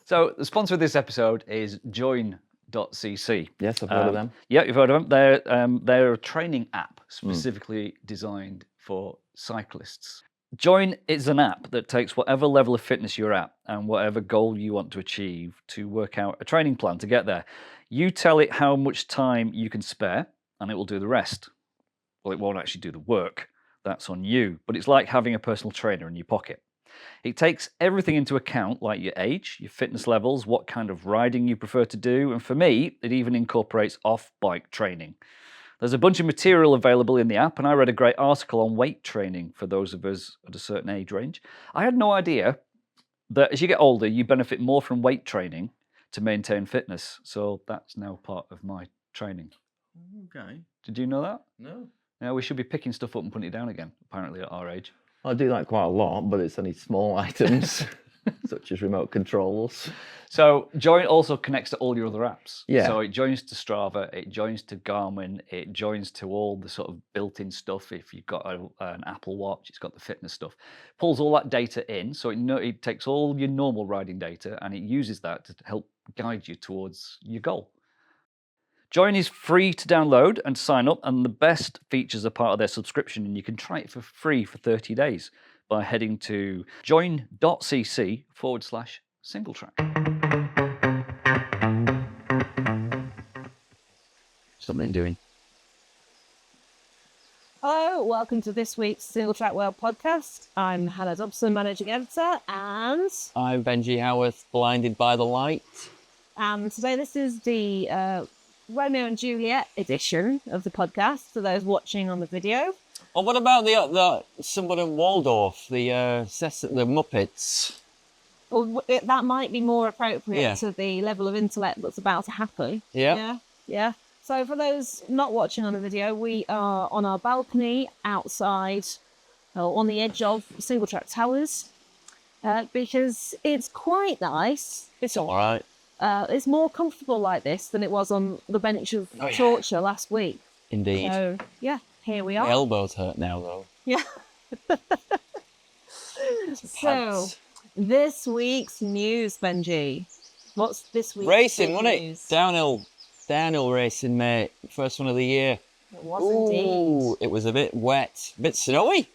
So the sponsor of this episode is join.cc. Yes, I've heard of them. Yeah, you've heard of them. They're a training app specifically designed for cyclists. Join is an app that takes whatever level of fitness you're at and whatever goal you want to achieve to work out a training plan to get there. You tell it how much time you can spare and it will do the rest. Well, it won't actually do the work. That's on you. But it's like having a personal trainer in your pocket. It takes everything into account, like your age, your fitness levels, what kind of riding you prefer to do. And for me, it even incorporates off-bike training. There's a bunch of material available in the app, and I read a great article on weight training for those of us at a certain age range. I had no idea that as you get older, you benefit more from weight training to maintain fitness. So that's now part of my training. Okay. Did you know that? No. Yeah, we should be picking stuff up and putting it down again, apparently, at our age. I do that quite a lot, but it's only small items, such as remote controls. So Join also connects to all your other apps. Yeah. So it joins to Strava, it joins to Garmin, it joins to all the sort of built-in stuff. If you've got an Apple Watch, it's got the fitness stuff. Pulls all that data in, so it takes all your normal riding data and it uses that to help guide you towards your goal. Join is free to download and sign up, and the best features are part of their subscription, and you can try it for free for 30 days by heading to join.cc/Singletrack. Something doing. Hello, welcome to this week's Singletrack World podcast. I'm Hannah Dobson, managing editor, and I'm Benji Howarth, blinded by the light. And today this is the Romeo and Juliet edition of the podcast for those watching on the video. Oh, what about the someone in Waldorf, the Muppets? Well, that might be more appropriate to the level of intellect that's about to happen. Yeah. Yeah. So for those not watching on the video, we are on our balcony outside, on the edge of Singletrack Towers, because it's quite nice. It's all right. It's more comfortable like this than it was on the bench of torture last week. Indeed. So, yeah, here we are. My elbows hurt now, though. Yeah. So, this week's news, Benji. What's this week's Racing, wasn't news? it? Downhill racing, mate. First one of the year. It was indeed. It was a bit wet, a bit snowy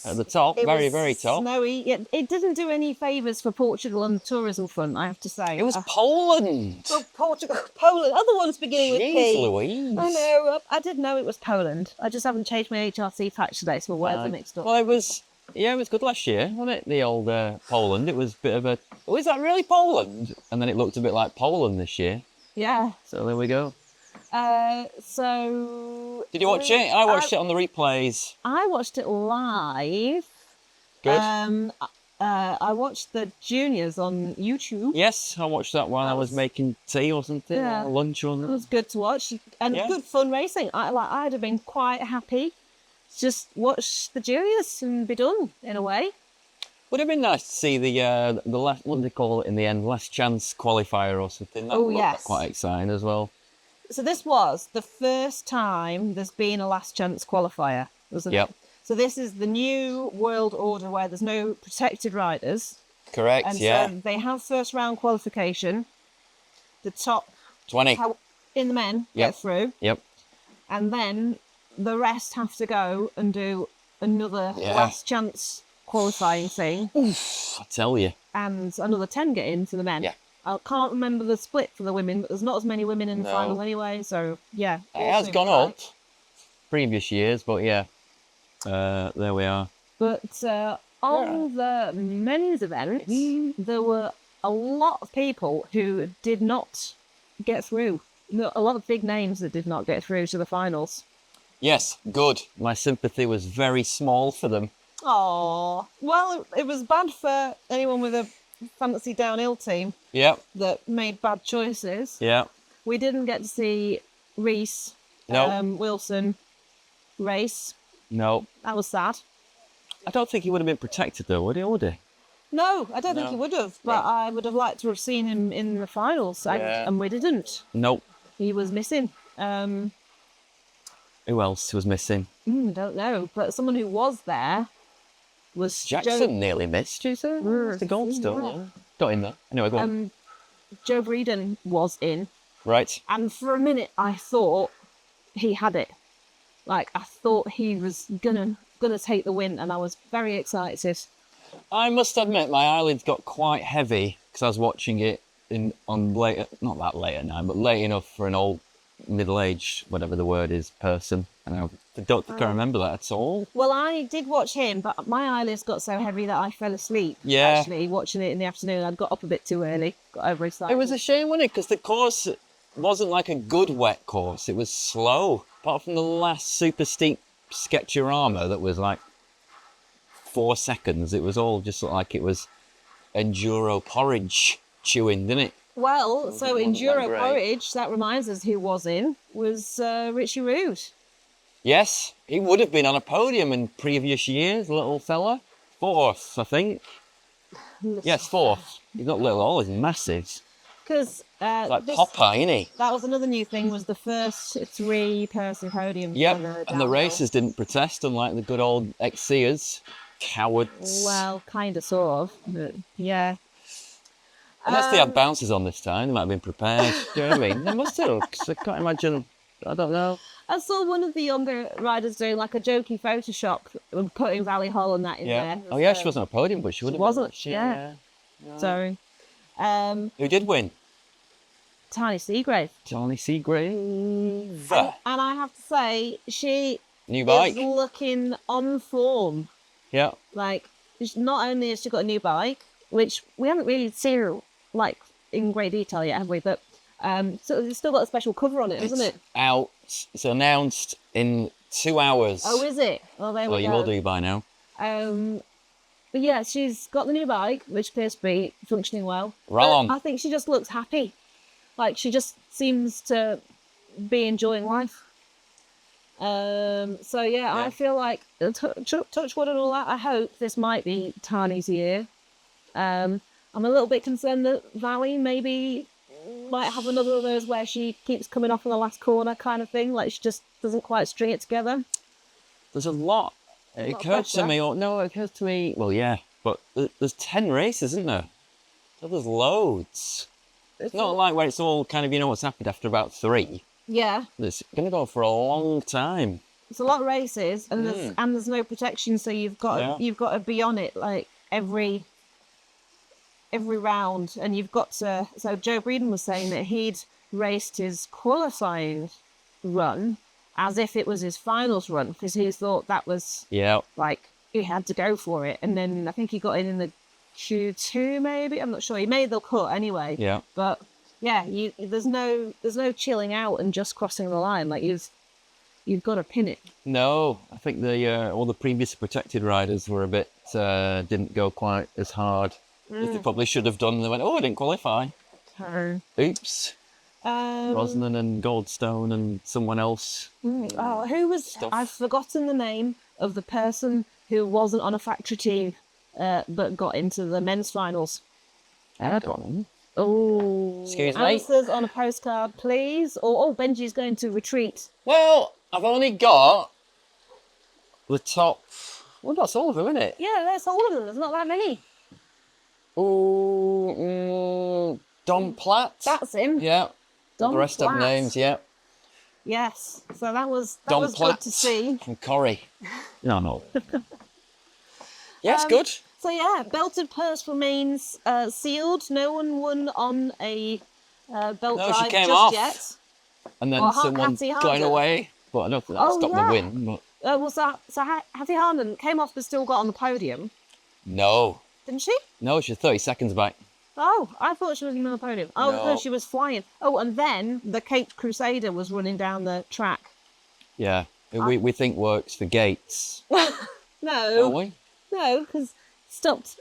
at the top, very, very top. Snowy. It didn't do any favours for Portugal on the tourism front, I have to say. It was Poland. Well, Portugal, Poland. Other ones beginning with P. Jeez Louise. I know. I did know it was Poland. I just haven't changed my HRC facts today, so my words are mixed up. Well, it was good last year, wasn't it? The old Poland. It was a bit of a. Oh, is that really Poland? And then it looked a bit like Poland this year. Yeah. So there we go. So. Did you watch it? I watched it on the replays. I watched it live. Good. I watched the juniors on YouTube. Yes, I watched that while I was making tea or something, or lunch or It something. was good to watch and good fun racing. I'd have been quite happy to just watch the juniors and be done in a way. Would have been nice to see the last, what do they call it in the end, last chance qualifier or something. That looked quite exciting as well. So this was the first time there's been a last chance qualifier, wasn't it? So this is the new world order where there's no protected riders. Correct, and so they have first round qualification. The top 20 in the men get through. Yep. And then the rest have to go and do another last chance qualifying thing. Oof, I tell you. And another 10 get in for the men. Yeah. I can't remember the split for the women, but there's not as many women in the finals anyway, so yeah. It has gone up previous years, but there we are. But on the men's event, there were a lot of people who did not get through. A lot of big names that did not get through to the finals. Yes, good. My sympathy was very small for them. Oh, well, it was bad for anyone with a fantasy downhill team that made bad choices. Yeah. We didn't get to see Reese, Wilson race. No. That was sad. I don't think he would have been protected though, would he? No, I don't think he would have, but I would have liked to have seen him in the finals, and we didn't. Nope. He was missing. Who else was missing? Don't know, but someone who was there was Jackson nearly missed, you say? The gold still. Got in there. Anyway, go on. Joe Breeden was in, Right. and for a minute I thought he had it. Like, I thought he was gonna take the win, and I was very excited. I must admit, my eyelids got quite heavy because I was watching it on late, not that late at night, but late enough for an old middle-aged, whatever the word is, person. And I don't think I remember that at all. Well, I did watch him, but my eyelids got so heavy that I fell asleep. Yeah. Actually, watching it in the afternoon, I'd got up a bit too early, got overexcited. It was a shame, wasn't it? Because the course wasn't like a good wet course. It was slow. Apart from the last super steep Sketchorama that was like 4 seconds, it was all just like it was enduro porridge chewing, didn't it? Well, so wasn't that enduro great. porridge, that reminds us who was in, was Richie Rude. Yes, he would have been on a podium in previous years, little fella. 4th, I think. Yes, 4th. He's not little at all, he's massive. Because Like Popeye, isn't he? that was another new thing, was the first 3-person podium. Yep, for the and the downhill. racers didn't protest, unlike the good old ex-seers. Cowards. Well, kind of, sort of, but yeah. Unless they had bouncers on this time, they might have been prepared. Do you know what I mean? They must have, because I can't imagine, I don't know. I saw one of the younger riders doing like a jokey Photoshop, putting Valley Hall and that in Yeah. there. Oh yeah, she wasn't on a podium, but she would have been. wasn't, She, yeah. So, Who did win? Tiny Seagrave. Johnny Seagrave. And I have to say, she New bike. is looking on form. Yeah. Like, not only has she got a new bike, which we haven't really seen her, like, in great detail yet, have we? But so it's still got a special cover on it, hasn't it? Out. It's announced in 2 hours. Oh, is it? Well, there Well, we you go. will do by now. But yeah, she's got the new bike, which appears to be functioning well. Right But on. I think she just looks happy. Like, she just seems to be enjoying life. So yeah, I feel like touch wood and all that. I hope this might be Tani's year. I'm a little bit concerned that Valley maybe might have another of those where she keeps coming off in the last corner kind of thing. Like, she just doesn't quite string it together. There's a lot. It lot of occurred to pressure. me, it occurs to me, well, yeah, but there's 10 races, isn't there? So there's loads. It's not like where it's all kind of, you know what's happened after about 3. Yeah, It's going to go for a long time. it's a lot of races, and there's no protection, so you've got to be on it like every round, and you've got to. So Joe Breeden was saying that he'd raced his qualifying run as if it was his finals run, because he thought that was Yeah. like he had to go for it, and then I think he got in the Q2 maybe. I'm not sure. He made the cut anyway. Yeah. But yeah, there's no chilling out and just crossing the line. Like, you've got to pin it. No, I think all the previous protected riders were a bit, didn't go quite as hard as they probably should have done. They went, I didn't qualify. Oops. Rosnan and Goldstone and someone else. Oh, who was? I've forgotten the name of the person who wasn't on a factory team, but got into the men's finals. I don't know. Oh, Excuse me? answers on a postcard, please. Or Benji's going to retreat. Well, I've only got the top. Well, that's all of them, isn't it? Yeah, that's all of them. There's not that many. Don Platt. That's him. Yeah. Don The rest Platt. have names, yeah. Yes. So that was Don good Platt to see. and Corrie. No. Yes, good. So yeah, belted purse remains sealed. No one won on a belt No, drive she came just off. yet. And then Or someone Hattie going Harden. away. But I don't think that Oh, stopped yeah. the win. But So Hattie Harden came off but still got on the podium, no. didn't she? No, she's 30 seconds back. Oh, I thought she was on the podium. Oh, No. no, she was flying. Oh, and then the Cape Crusader was running down the track. Yeah. We think works for Gates. No, Don't we? no, because stopped.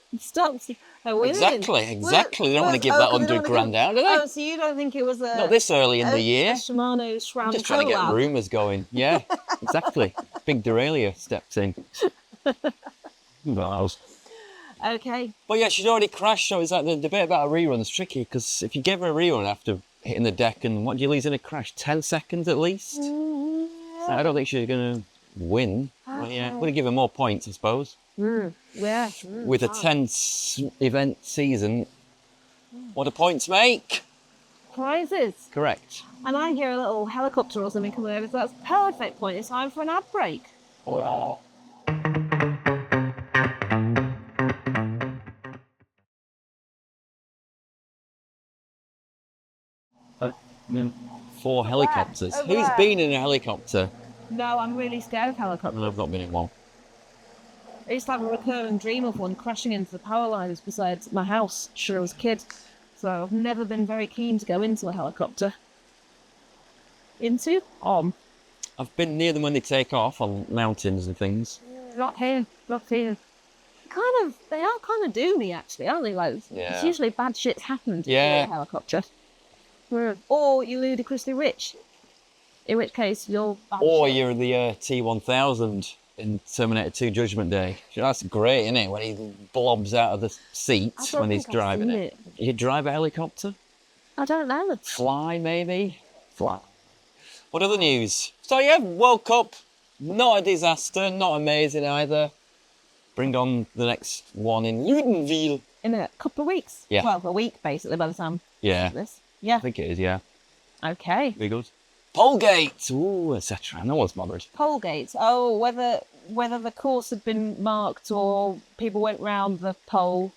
winning. Exactly. They don't want to give that 100 grand out, do they? Oh, so you don't think it was a Not this early in the year. a Shimano SRAM Just trying to get collab? rumours going. Yeah, exactly. Big derailleur steps in. Okay. But yeah, she'd already crashed, so it's like the debate about a rerun is tricky, because if you give her a rerun after hitting the deck, and what do you lose in a crash? 10 seconds at least? So I don't think she's going to win. But yeah, we're going to give her more points, I suppose. Yeah. With a 10 event season, What do points make? Prizes. Correct. And I hear a little helicopter or something coming over, so that's perfect point. It's time for an ad break. Four helicopters. Over Who's there. been in a helicopter? No, I'm really scared of helicopters. I've not been in one. I used to have a recurring dream of one crashing into the power lines beside my house when I was a kid. So I've never been very keen to go into a helicopter. Into? I've been near them when they take off on mountains and things. Not here. They are kind of doomy actually, aren't they? Like, Yeah. it's usually bad shit happens Yeah. in a helicopter. Or you're ludicrously rich. In which case, you're bad Or shit. you're the T-1000 in Terminator 2 Judgment Day. That's great, isn't it? When he blobs out of the seat I don't when he's think I've driving seen it. You drive a helicopter? I don't know. Fly, maybe? Fly. What other news? So yeah, World Cup, not a disaster, not amazing either. Bring on the next one in Ludenville. In a couple of weeks. Yeah. Well, a week basically by the time Yeah, this. Yeah. I think it is, yeah. Okay. Be good. Polegate, ooh, etc. No one's bothered. Polegate. Oh, whether the course had been marked or people went round the pole.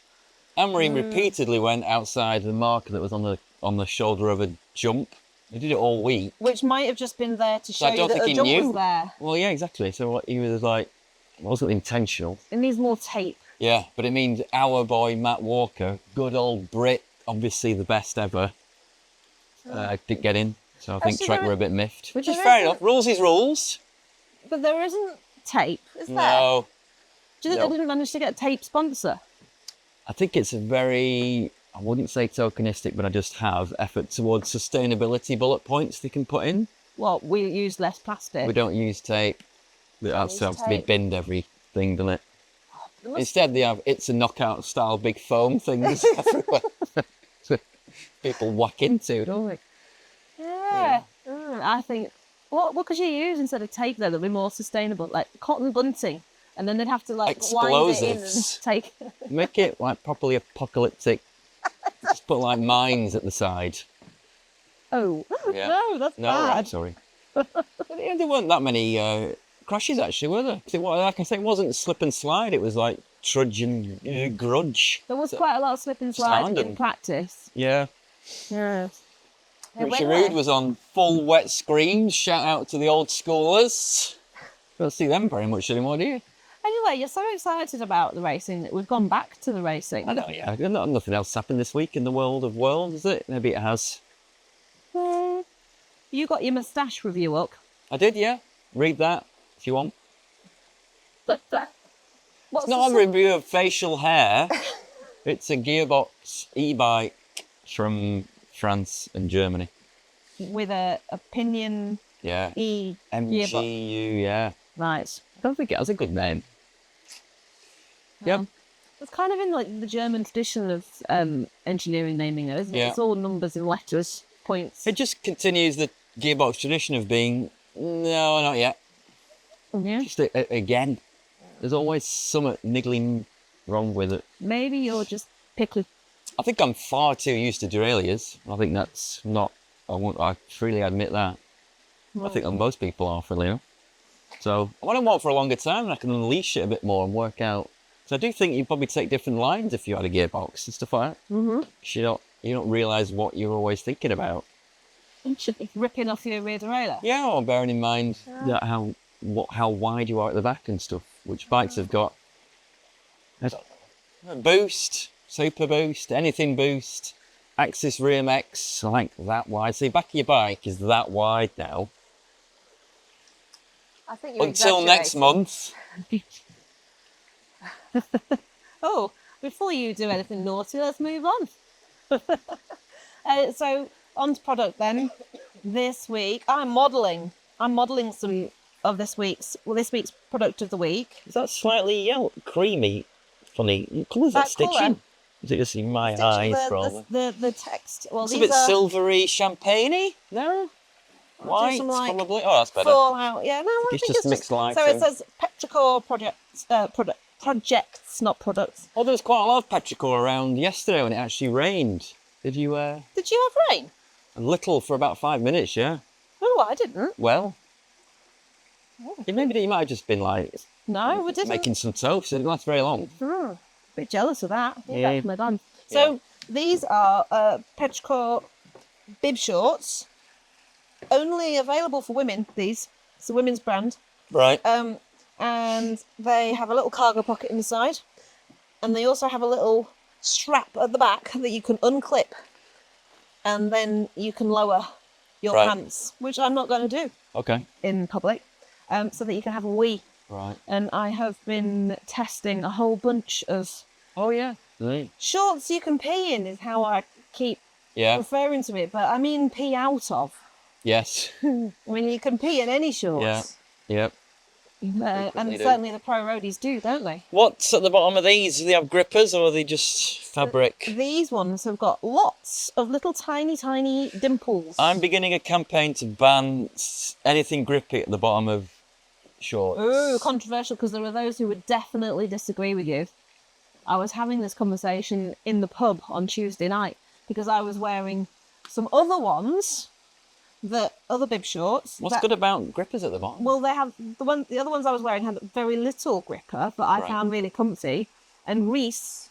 Amorim repeatedly went outside the marker that was on the shoulder of a jump. He did it all week. Which might have just been there to show I you don't that think a he jump knew. was there. Well, yeah, exactly. So what he was like, it wasn't intentional. It needs more tape. Yeah, but it means our boy Matt Walker, good old Brit, obviously the best ever, didn't get in. So I think so Trek there- were a bit miffed. Which is there fair isn't- enough. Rules is rules. But there isn't tape, is there? No. Do you think they didn't manage to get a tape sponsor? I think it's a very, I wouldn't say tokenistic, but I just have effort towards sustainability bullet points they can put in. Well, we use less plastic. We don't use tape. That use has to be tape. binned everything, doesn't it? Instead, they have It's a Knockout style big foam things everywhere. People whack into, don't they? Yeah. I think, what could you use instead of tape though that'd be more sustainable? Like cotton bunting. And then they'd have to like wind it in and Explosives. take... Make it like properly apocalyptic. Just put like mines at the side. Oh, Yeah. no, that's No, bad. right, sorry. There weren't that many crashes actually, were there? 'Cause like I say, it wasn't slip and slide. It was like trudge and grudge. There was quite a lot of slip and slide random. in practice. Yeah. Yeah. Richie Rude was on full wet screens. Shout out to the old schoolers. Don't see them very much anymore, do you? Anyway, you're so excited about the racing that we've gone back to the racing. I know, yeah. Nothing else happened this week in the world of worlds, is it? Maybe it has. You got your moustache review up. I did, yeah. Read that if you want. What's It's not a review of facial hair. It's a gearbox e-bike from France and Germany. with a opinion Yeah. E MGU, gearbox. yeah. Right. I don't think it has a good name. Yep. It's kind of in like the German tradition of engineering naming, though, isn't it? Yeah. It's all numbers and letters, points. It just continues the gearbox tradition of being, no, not yet. Yeah. Just again, there's always something niggling wrong with it. Maybe you're just pickly. I think I'm far too used to derailleurs. I think that's not, I freely admit that. I think that most people are, freely enough. So I want to walk for a longer time and I can unleash it a bit more and work out. So I do think you'd probably take different lines if you had a gearbox and stuff like that. Mm-hmm. 'Cause you don't realise what you're always thinking about. Ripping off your rear derailleur. Yeah, or bearing in mind that how wide you are at the back and stuff, which bikes have got. Boost, super boost, anything boost, Axis rear mechs, like that wide. See, back of your bike is that wide now. I think you're Until next month. Oh, before you do anything naughty, let's move on. So, on to product then. This week, I'm modelling some of this week's product of the week. Is that slightly yellow, creamy, funny? Colour's that That colour? stitching? Is it just in my eyes, probably? The text. Well, It's a these bit are silvery, champagne-y there. White, some, like, probably. Oh, that's better. Fallout. Yeah, no, I It's think just it's mixed lights So it in. says Petrichor projects, not products. Well, there was quite a lot of petrichor around yesterday when it actually rained. Did you? Did you have rain? A little for about 5 minutes, yeah. Oh, I didn't. Well, maybe you might have just been like No, we didn't. making some toast. It didn't last very long. Bit jealous of that. Yeah. Definitely done. So these are Petrichor bib shorts. Only available for women. These. It's a women's brand. Right. And they have a little cargo pocket inside, and they also have a little strap at the back that you can unclip, and then you can lower your pants, which I'm not going to do. Okay. In public, so that you can have a wee. Right. And I have been testing a whole bunch of shorts you can pee in, is how I keep referring to it, but I mean pee out of. Yes. I mean, you can pee in any shorts. Yeah. Yep. And certainly the pro roadies do, don't they? What's at the bottom of these? Do they have grippers or are they just fabric? These ones have got lots of little tiny, tiny dimples. I'm beginning a campaign to ban anything grippy at the bottom of shorts. Ooh, controversial, because there are those who would definitely disagree with you. I was having this conversation in the pub on Tuesday night because I was wearing some other ones, other bib shorts. What's good about grippers at the bottom? Well, they have the other ones I was wearing had very little gripper, but I found really comfy. And Reese,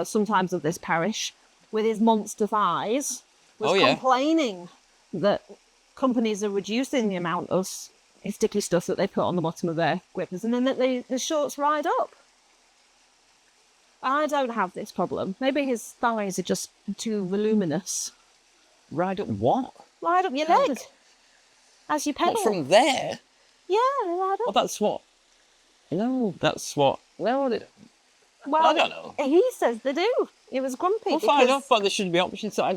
sometimes of this parish, with his monster thighs, was complaining that companies are reducing the amount of sticky stuff that they put on the bottom of their grippers, and then that the shorts ride up. I don't have this problem. Maybe his thighs are just too voluminous. Ride up what? Ride up your leg as you pedal. What, from there? Yeah, they ride up. Well, that's what. No, that's what. Well, well, I don't know. He says they do. It was grumpy. Well, fine enough, but there should be options. So I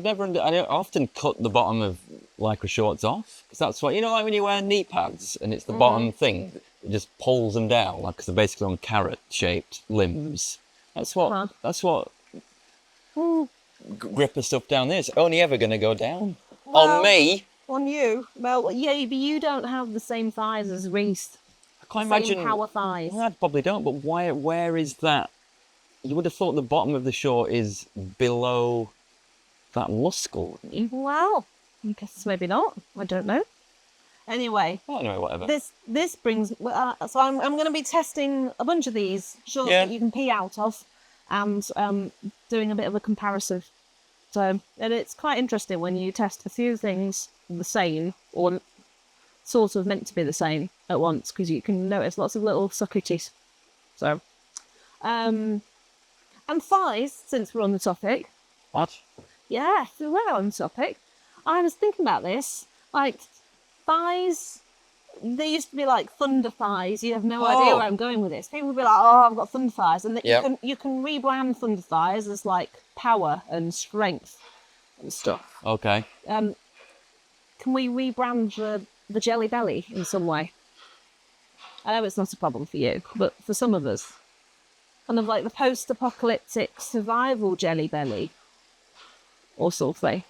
often cut the bottom of lycra shorts off because that's what like when you wear knee pads and it's the bottom thing. It just pulls them down, like because they're basically on carrot-shaped limbs. That's what. That's what. Gripper stuff down there is only ever going to go down on me. On you. Well, yeah, but you don't have the same thighs as Reese. I can't imagine power thighs. Well, I probably don't. But why? Where is that? You would have thought the bottom of the short is below that muscle. Well, I guess maybe not. I don't know. Anyway, whatever. This brings. So I'm going to be testing a bunch of these shorts that you can pee out of, and doing a bit of a comparison. So, and it's quite interesting when you test a few things the same or sort of meant to be the same at once, because you can notice lots of little subtleties. So, and thighs, since we're on the topic. What? Yeah, so we're on the topic. I was thinking about this. Like, thighs, they used to be like thunder thighs. You have no idea where I'm going with this. People would be like, oh, I've got thunder thighs. And you can rebrand thunder thighs as like power and strength and stuff. Okay. Can we rebrand the jelly belly in some way? I know it's not a problem for you, but for some of us. Kind of like the post-apocalyptic survival jelly belly or something.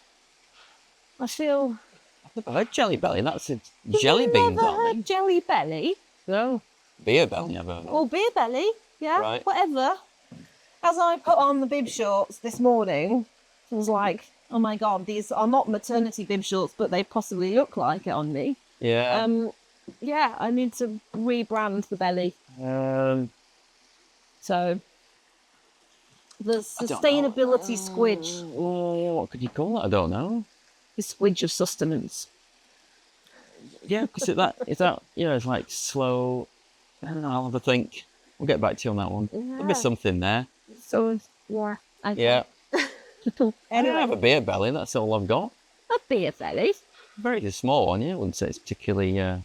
I feel... I've never heard jelly belly. That's a jelly bean belly. Never heard jelly belly? No. Beer belly, I've heard. Or beer belly, yeah, right. Whatever. As I put on the bib shorts this morning, I was like, oh my God, these are not maternity bib shorts, but they possibly look like it on me. Yeah. Yeah, I need to rebrand the belly. So, the sustainability squidge. What could you call that? I don't know. The squidge of sustenance. Yeah, because it's like slow. I don't know, I'll have a think. We'll get back to you on that one. Yeah. There'll be something there. So, yeah. Yeah. Anyway. I don't have a beer belly, that's all I've got. A beer belly? Very small one, yeah. I wouldn't say it's particularly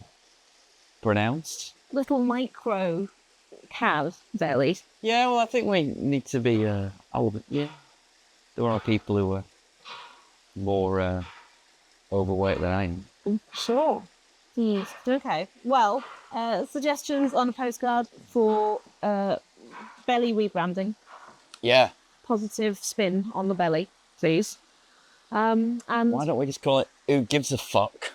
pronounced. Little micro calf belly. Yeah, well, I think we need to be older. Yeah. There are people who are more overweight than I am. Sure. Yes. Okay. Well, suggestions on a postcard for belly rebranding. Yeah. Positive spin on the belly, please. And why don't we just call it "Who Gives a Fuck"?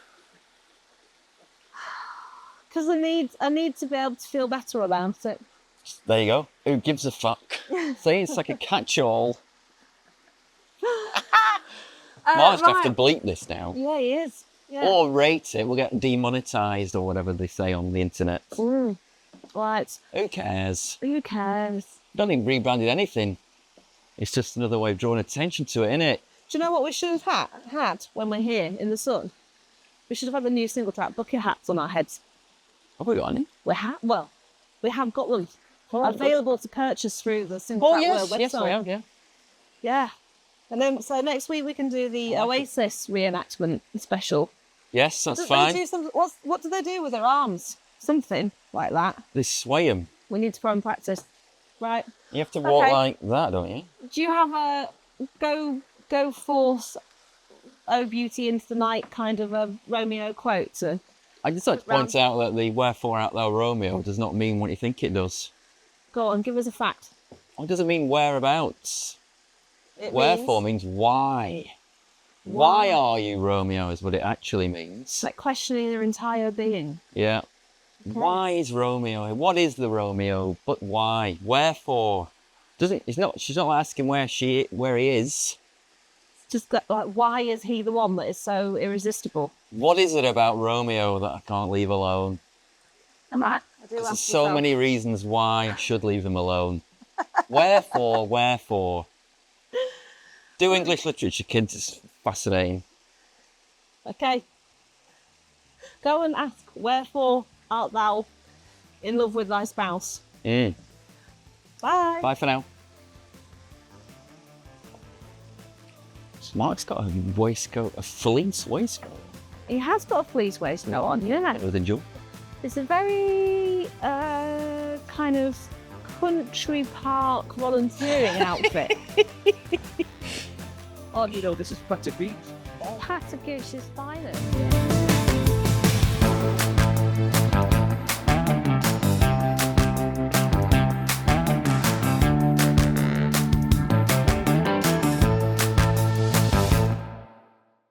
Because I need to be able to feel better about it. There you go. Who gives a fuck? See, it's like a catch-all. Mark's have to right. bleep this now. Yeah, he is. Yeah. Or rate it. We'll get demonetized or whatever they say on the internet. Right. Who cares? Who cares? Don't even rebranded anything. It's just another way of drawing attention to it, isn't it? Do you know what we should have had when we're here in the sun? We should have had the new Singletrack bucket hats on our heads. Have we got any? We have got them available to purchase through the Singletrack website. Yes, we have, yeah. Yeah. And then, so next week we can do the Oasis reenactment special. Yes, that's They fine. do what do they do with their arms? Something like that. They sway them. We need to go and practice. Right. You have to walk Okay. like that, don't you? Do you have a go forth, oh beauty into the night kind of a Romeo quote? I'd just like to point out that the wherefore art thou Romeo does not mean what you think it does. Go on, give us a fact. It doesn't mean whereabouts. It Wherefore means why. Why are you Romeo is what it actually means. It's like questioning their entire being. Yeah. Why is Romeo? What is the Romeo? But why? Wherefore? She's not asking where he is. Just like, why is he the one that is so irresistible? What is it about Romeo that I can't leave alone? I do There's ask so myself. many reasons why I should leave him alone. Wherefore? Do English literature, kids. It's fascinating. Okay. Go and ask, wherefore art thou in love with thy spouse? Bye Bye. for now. Mark's got a waistcoat, a fleece waistcoat. He has got a fleece waistcoat on, yeah. With a jewel. It's a very kind of country park volunteering outfit. Oh, you know, this is Patrick Beach. Patrick is finest.